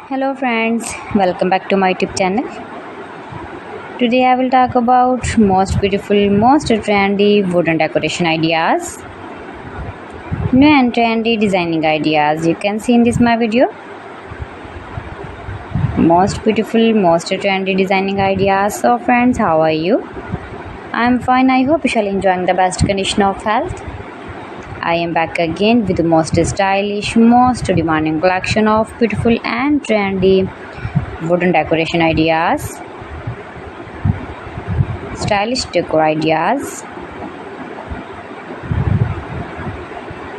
Hello friends, welcome back to my YouTube channel. Today I will talk about most beautiful, most trendy wooden decoration ideas. New and trendy designing ideas you can see in this my video. Most beautiful, most trendy designing ideas. So friends, how are you? I am fine. I hope you shall enjoying the best condition of health. I am back again with the most stylish, most demanding collection of beautiful and trendy wooden decoration ideas, stylish decor ideas.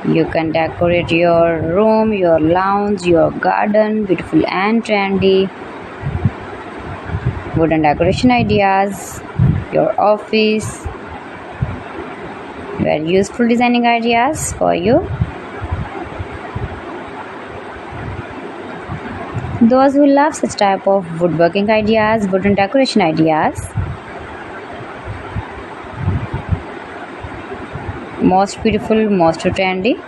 You can decorate your room, your lounge, your garden, beautiful and trendy wooden decoration ideas, your office. Very useful designing ideas for you. Those who love such type of woodworking ideas, wooden decoration ideas. Most beautiful, most trendy.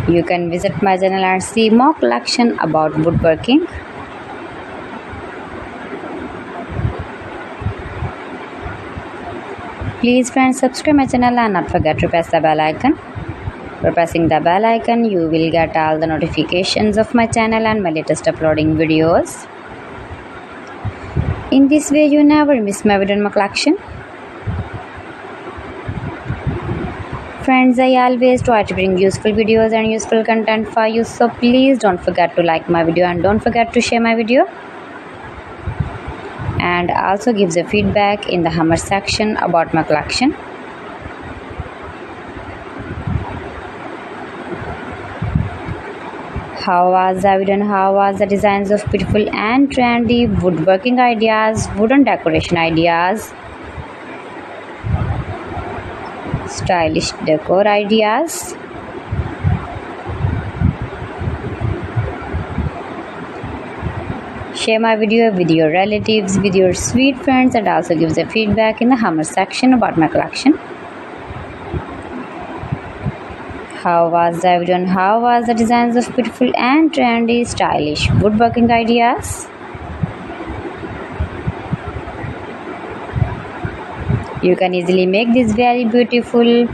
You can visit my channel and see more collection about woodworking. Please friends, subscribe my channel and not forget to press the bell icon. By pressing the bell icon, you will get all the notifications of my channel and my latest uploading videos. In this way, you never miss my video in my collection. Friends, I always try to bring useful videos and useful content for you, so please don't forget to like my video and don't forget to share my video. And also gives a feedback in the comment section about my collection. How was the video and how was the designs of beautiful and trendy woodworking ideas, wooden decoration ideas, stylish decor ideas. Share my video with your relatives, with your sweet friends, and also gives a feedback in the comment section about my collection. How was the video and how was the designs of beautiful and trendy stylish woodworking ideas? You can easily make these very beautiful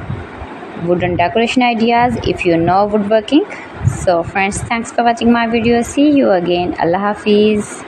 wooden decoration ideas if you know woodworking. So friends, thanks for watching my video. See you again. Allah Hafiz.